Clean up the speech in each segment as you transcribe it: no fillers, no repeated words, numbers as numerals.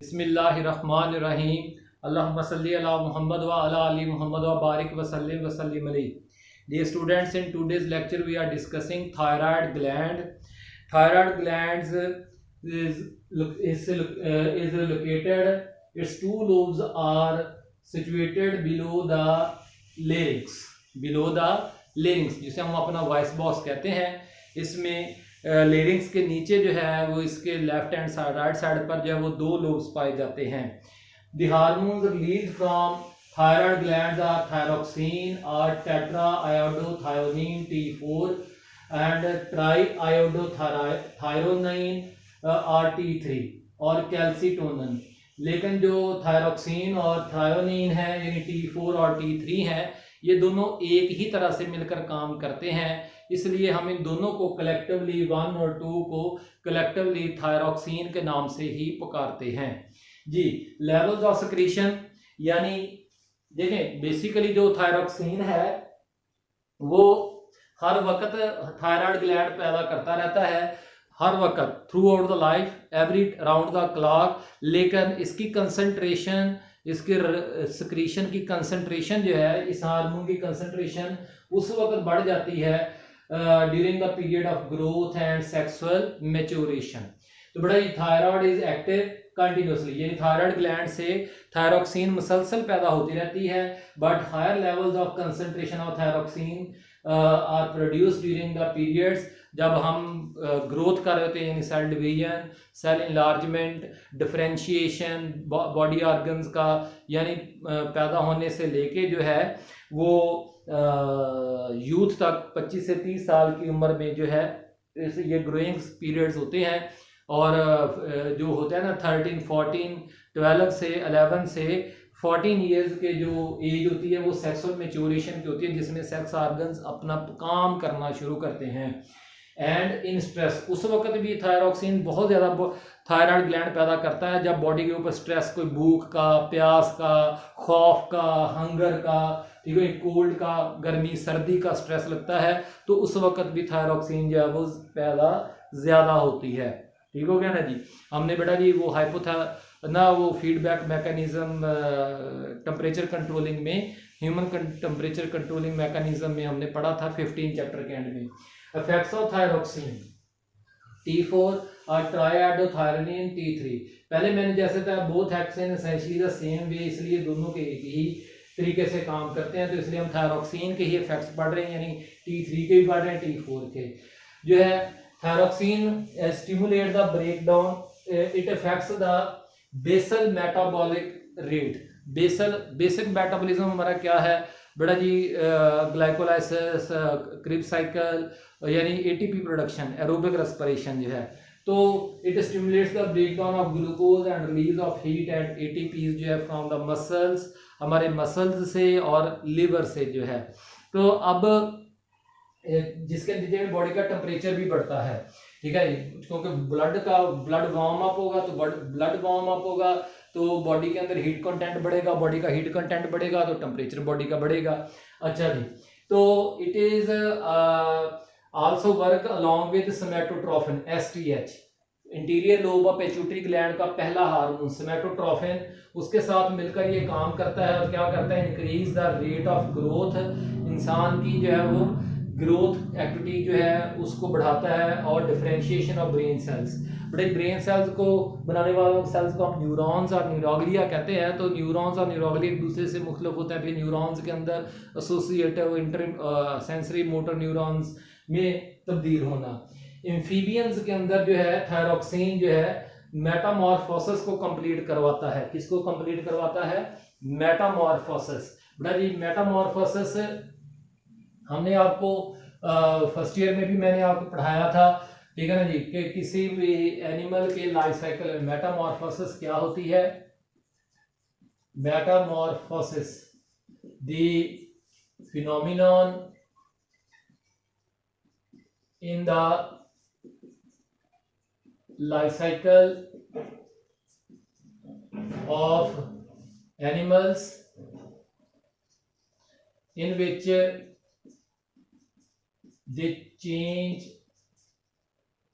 बिस्मिल्लाहिर्रहमानिर्रहीम। अल्लाहुम्मा सल्ली अला मुहम्मद व अला आलि मुहम्मद व बारिक व सल्लिम अलैहि। Dear students, in today's lecture we are discussing thyroid gland. Thyroid glands is located. Its two lobes are situated below the larynx. Below the larynx, जिसे हम अपना वॉइस बॉक्स कहते हैं। इसमें लेरिंग्स के नीचे जो है वो इसके left hand side right side पर जो है वो दो लोब्स पाए जाते हैं। The hormones release from thyroid glands are thyroxine और tetra iodothyronine T4 and tri iodothyronine और T3 और कैल्सिटोनिन। लेकिन जो थायरोक्सिन और थायोनिन है यानी T4 और T3 है, ये दोनों एक ही तरह से मिलकर काम करते हैं, इसलिए हम इन दोनों को कलेक्टिवली 1 और 2 को कलेक्टिवली थायरोक्सिन के नाम से ही पुकारते हैं जी। लेवल्स ऑफ सिक्रीशन, यानी देखें बेसिकली जो थायरोक्सिन है वो हर वक्त थायराइड ग्लैंड पैदा करता रहता है, हर वक्त through out the life, every round the clock. लेकिन इसकी कंसंट्रेशन, इसके सिक्रीशन की कंसंट्रेशन जो है, इस हार्मोन की कंसंट्रेशन उस वक्त बढ़ जाती है during the period of growth and sexual maturation. तो बड़ा ये थायराइड इज एक्टिव कंटिन्यूसली, यानी थायराइड ग्लैंड से थायरोक्सिन मुसलसल पैदा होती रहती है, but higher levels of concentration of thyroxine are produce during the periods जब हम ग्रोथ कर रहे होते हैं, यानी cell division, cell enlargement, differentiation body organs का, यानी पैदा होने से लेके जो है वो यूथ तक 25 से 30 साल की उम्र में जो है ये ग्रोइंग पीरियड्स होते हैं। और जो होता है ना 13, 14, 12 से 11 से 14 ईयर्स के जो एज होती है वो सेक्सुअल मैच्योरेशन की होती है, जिसमें सेक्स ऑर्गन्स अपना काम करना शुरू करते हैं। एंड इन स्ट्रेस, उस वक्त भी थायरोक्सिन बहुत ज़्यादा थायराइड ग्लैंड पैदा करता है जब बॉडी के ऊपर स्ट्रेस, कोई भूख का, प्यास का, खौफ का, हंगर का, ठीक है, कोल्ड का, गर्मी सर्दी का स्ट्रेस लगता है, तो उस वक्त भी थायरोक्सिन जो है वो पैदा ज़्यादा होती है। ठीक हो गया ना जी। हमने बेटा जी वो वो फीडबैक मैकेनिज्म टेम्परेचर कंट्रोलिंग में, ह्यूमन टेम्परेचर कंट्रोलिंग मैकेनिज्म में हमने पढ़ा था 15 चैप्टर के एंड में। इफेक्ट्स ऑफ थायरोक्सिन T4 और ट्राइआयोडोथायोनिन T3। पहले मैंने जैसे था both action essentially the same way, इसलिए दोनों के एक ही तरीके से काम करते हैं, तो इसलिए हम थायरोक्सिन के ही इफेक्ट्स पढ़ रहे हैं, यानी T3 के भी पढ़ रहे हैं, T4 के जो है। Thyroxine stimulate the breakdown, it affects the basal metabolic rate. Basic metabolism हमारा क्या है बेटा जी? ग्लाइकोलाइसिस, क्रिब साइकिल, यानी एटीपी प्रोडक्शन, एरोबिक रेस्पिरेशन जो है। तो it stimulates the breakdown of glucose and release of heat and ATP जो है फ्रॉम द मसल्स, हमारे मसल्स से और लिवर से जो है। तो अब जिसके नतीजे में बॉडी का टेम्परेचर भी बढ़ता है, ठीक है, क्योंकि ब्लड वार्म अप होगा, तो ब्लड वार्म अप होगा तो बॉडी के अंदर हीट कंटेंट बढ़ेगा, बॉडी का हीट कंटेंट बढ़ेगा तो टेम्परेचर बॉडी का बढ़ेगा। अच्छा जी, तो it is also work along with somatotrophin STH, interior lobe of pituitary gland का पहला हार्मोन सोमैटोट्रोफिन, उसके साथ मिलकर ये काम करता है और क्या करता है? Increase the rate of growth, इंसान की जो है वो ग्रोथ एक्टिविटी जो है उसको बढ़ाता है, और डिफरेंशिएशन ऑफ ब्रेन सेल्स। बड़े ब्रेन सेल्स को बनाने वाले सेल्स को हम न्यूरॉन्स और न्यूरोग्लिया कहते हैं। तो न्यूरॉन्स और न्यूरोग्लिया एक दूसरे से मुख्तलिफ होते हैं। फिर न्यूरॉन्स के अंदर एसोसिएटिव सेंसरी मोटर न्यूरॉन्स में तब्दील होना। एम्फीबियंस के अंदर जो है थायरोक्सिन जो है मेटामॉर्फोसिस को कंप्लीट करवाता है। किसको कंप्लीट करवाता है? मेटामॉर्फोसिस। बेटा जी मेटामॉर्फोसिस हमने आपको फर्स्ट ईयर में भी मैंने आपको पढ़ाया था, ठीक है ना जी, कि किसी भी एनिमल के लाइफ साइकिल में मेटामॉर्फोसिस क्या होती है? Metamorphosis the phenomenon in the life cycle of animals in which they change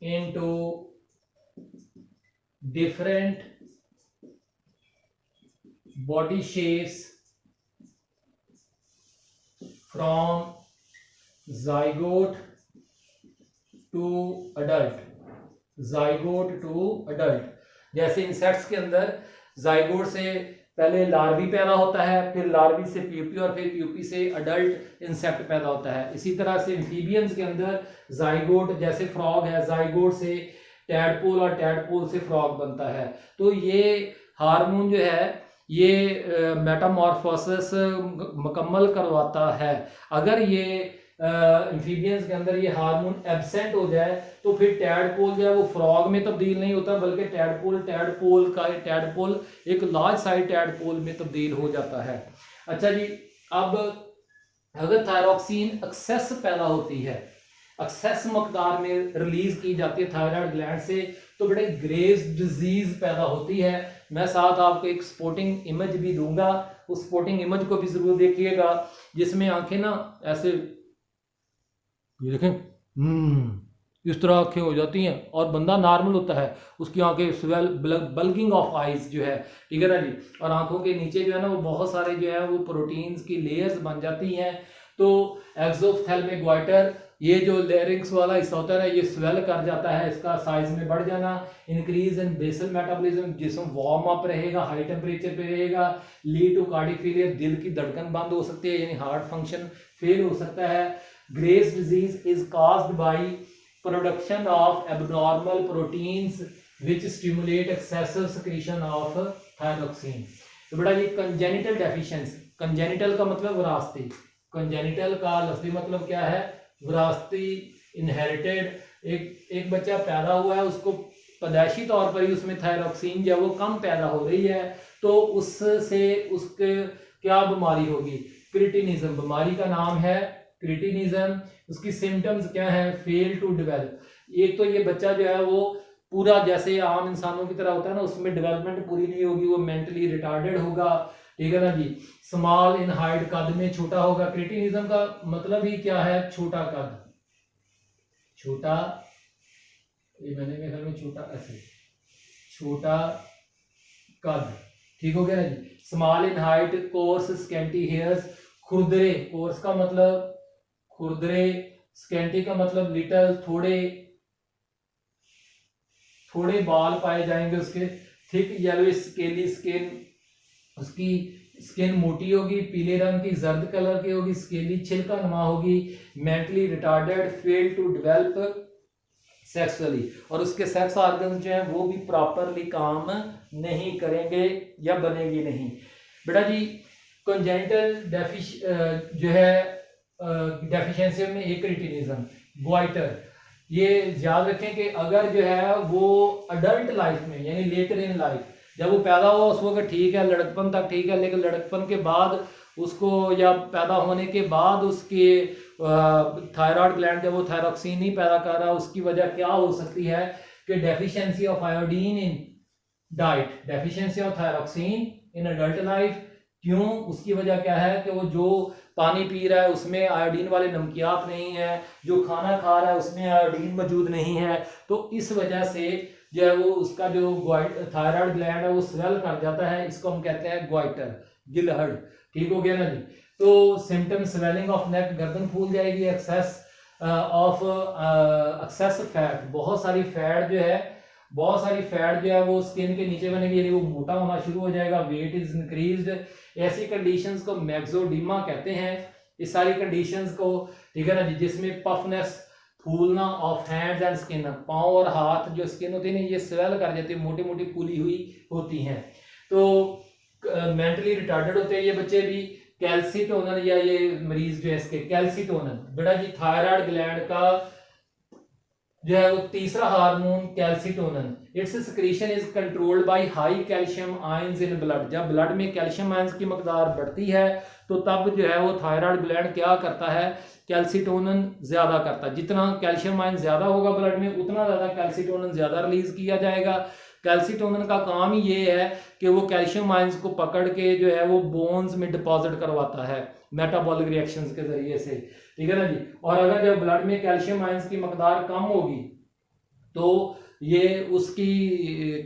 into different body shapes from zygote to adult, zygote to adult. जैसे इंसेक्ट्स के अंदर ज़ाइगोट से पहले लार्वी पैदा होता है, फिर लार्वी से प्यूपी और फिर प्यूपी से अडल्ट इंसेक्ट पैदा होता है। इसी तरह से एम्फीबियंस के अंदर ज़ाइगोट, जैसे फ्रॉग है, ज़ाइगोट से टैडपोल और टैडपोल से फ्रॉग बनता है। तो ये हार्मोन जो है ये मेटामॉर्फोसिस मुकम्मल करवाता है। अगर ये एम्फीबियंस के अंदर ये हार्मोन एब्सेंट हो जाए तो फिर टैडपोल जो है वो फ्रॉग में तब्दील नहीं होता, बल्कि टैडपोल एक लार्ज साइज टैडपोल में तब्दील हो जाता है। अच्छा जी, अब अगर थायरॉक्सिन एक्सेस पैदा होती है, एक्सेस मकदार में रिलीज की जाती है थायराइड ग्लैंड से, तो बड़े ग्रेव्स डिजीज पैदा होती है। मैं साथ आपको एक स्पोर्टिंग इमेज भी दूंगा, उस स्पोर्टिंग इमेज को भी जरूर देखिएगा, जिसमें आंखें ना ऐसे ये देखें इस तरह आंखें हो जाती हैं और बंदा नॉर्मल होता है, उसकी आंखें स्वेल बल्गिंग ऑफ आइज जो है, ठीक है ना जी। और आंखों के नीचे जो है ना वो बहुत सारे जो है वो प्रोटीन्स की लेयर्स बन जाती हैं। तो एक्सोफ्थेल्मिक ग्वाइटर, ये जो लेरिंग्स वाला हिस्सा होता है ना, ये स्वेल कर जाता है, इसका साइज में बढ़ जाना। इंक्रीज इन बेसल मेटाबॉलिज्म, जिस्म वार्म अप रहेगा, हाई टेम्परेचर पे रहेगा। लीड टू कार्डियोफेलियर, दिल की धड़कन बंद हो सकती है, यानी हार्ट फंक्शन फेल हो सकता है। Graves' disease is caused by production of abnormal proteins which stimulate excessive secretion of thyroxine। तो बेटा ये congenital deficiency, congenital का मतलब विरासती, congenital का लफ्ज़ी मतलब क्या है, विरासती, inherited। एक बच्चा पैदा हुआ है, उसको पैदाइशी तौर पर ही उसमें थायरॉक्सिन जो है वो कम पैदा हो रही है, तो उससे उसके क्या बीमारी होगी, क्रिटिनिज्म बीमारी का नाम है, क्रिटिनिज्म। उसकी सिम्टम्स क्या है, फेल टू डेवलप। एक तो ये बच्चा जो है वो पूरा जैसे आम इंसानों की तरह होता है ना, उसमें डेवलपमेंट पूरी नहीं होगी, वो मेंटली रिटार्डेड होगा, ठीक है ना जी। स्मॉल इन हाइट, कद में छोटा होगा। क्रिटिनिज्म का मतलब ही क्या है, छोटा कद, छोटा, ये मैंने मेरे ख्याल में छोटा ऐसे, छोटा कद, ठीक हो गया ना जी। Small in height, coarse scanty hairs, खुरदरे, कोर्स का मतलब खुरदरे, स्कैंटी का मतलब लिटल, थोड़े थोड़े बाल पाए जाएंगे उसके। थिक येलो स्केली स्किन, उसकी स्किन मोटी होगी, पीले रंग की, जर्द कलर की होगी, स्केली छिलका नुमा होगी। Mentally retarded, fail to develop sexually, और उसके सेक्स ऑर्गन जो है वो भी प्रॉपरली काम नहीं करेंगे या बनेगी नहीं। बेटा जी कंजेनिटल जो है डेफिशिएंसी में एक क्रिटिनिज्म, ग्वाइटर, ये याद रखें कि अगर जो है वो अडल्ट लाइफ में यानी लेटर इन लाइफ, जब वो पैदा हुआ उस वक्त ठीक है, लड़कपन तक ठीक है, लेकिन लड़कपन के बाद उसको या पैदा होने के बाद उसके थायराइड ग्लैंड जब वो थायरॉक्सिन नहीं पैदा कर रहा, उसकी वजह क्या हो सकती है कि deficiency of iodine in diet, deficiency of thyroxine in adult life. क्यों, उसकी वजह क्या है कि वो जो पानी पी रहा है उसमें आयोडीन वाले नमकियात नहीं है, जो खाना खा रहा है उसमें आयोडीन मौजूद नहीं है, तो इस वजह से जो है वो उसका जो थायराइड ग्लैंड है वो स्वेल कर जाता है, इसको हम कहते हैं ग्वाइटर, गिलहड़, ठीक हो गया ना जी। तो सिम्टम स्वेलिंग ऑफ नेक, गर्दन फूल जाएगी, एक्सेस ऑफ एक्सेस फैट, बहुत सारी फैट जो है वो स्किन के नीचे बनेगी, यानी वो मोटा होना शुरू हो जाएगा, वेट इज इंक्रीज्ड। ऐसी कंडीशंस को मैक्सोडीमा कहते हैं, इस सारी कंडीशंस को, ठीक है ना जी, जिसमें पफनेस, फूलना ऑफ हैंड्स एंड स्किन, पाँव और हाथ जो स्किन होती है ना ये स्वेल कर जाती है, मोटी मोटी फूली हुई होती हैं। तो मेंटली रिटार्डेड होते हैं ये बच्चे भी। कैल्सिटोनिन, या ये मरीज जो है इसके कैल्सिटोनिन, बेटा जी थायराइड ग्लैंड का जो है वो तीसरा hormone calcitonin, it's secretion is controlled by high calcium ions in blood. जब ब्लड में कैल्शियम आयंस की मकदार बढ़ती है तो तब जो है वो थायराइड ग्लैंड क्या करता है, कैल्सिटोनिन ज्यादा करता है। जितना कैल्शियम आयन ज्यादा होगा ब्लड में उतना ज्यादा कैल्सिटोनिन ज्यादा रिलीज किया जाएगा। कैल्सिटोनिन का काम ही ये है कि वो कैल्शियम आयंस को पकड़ के जो है वो बोन्स में डिपॉजिट करवाता है मेटाबॉलिक रिएक्शंस के जरिए से, ठीक है ना जी। और अगर जब ब्लड में कैल्शियम आयंस की मकदार कम होगी तो ये उसकी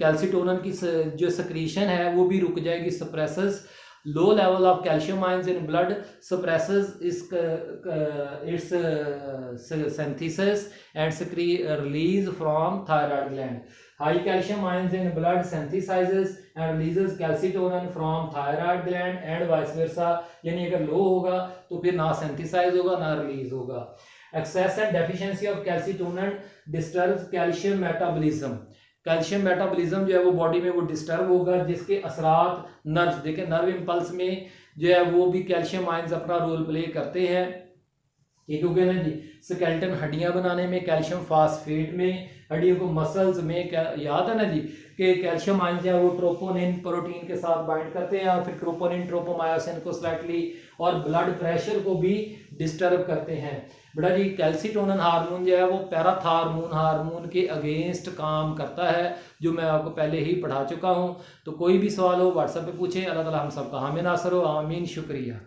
कैल्सीटोनिन की जो सक्रीशन है वो भी रुक जाएगी, suppresses low level of calcium ions in blood, suppresses its synthesis and release from thyroid gland. High calcium ions in blood synthesizes and releases calcitonin from thyroid gland and vice versa. यानी अगर लो होगा तो फिर ना synthesise होगा ना release होगा. Excess and deficiency of calcitonin disturbs calcium metabolism. Calcium metabolism जो है वो बॉडी में वो डिस्टर्ब होगा, जिसके असरात नर्व, देखें नर्व इम्पल्स में जो है वो भी कैल्शियम आयंस अपना रोल प्ले करते हैं. ठीक हो गया ना जी. स्केलेटन हड्डियां बनाने में, कैल्शियम फास्फेट में, हड्डियों को मसल्स में याद है ना जी कि कैल्शियम आयंस जो है वो ट्रोपोनिन प्रोटीन के साथ बाइंड करते हैं और फिर ट्रोपोनिन ट्रोपोमायोसिन को स्लाइटली और ब्लड प्रेशर को भी डिस्टर्ब करते हैं. बेटा जी कैल्सीटोनिन हार्मोन जो है वो पैराथार्मोन हार्मोन के अगेंस्ट काम करता है, जो मैं आपको पहले ही पढ़ा चुका हूँ. तो कोई भी सवाल हो व्हाट्सएप पे पूछें. अल्लाह ताला हम सबका हामी नासर हो. आमीन. शुक्रिया.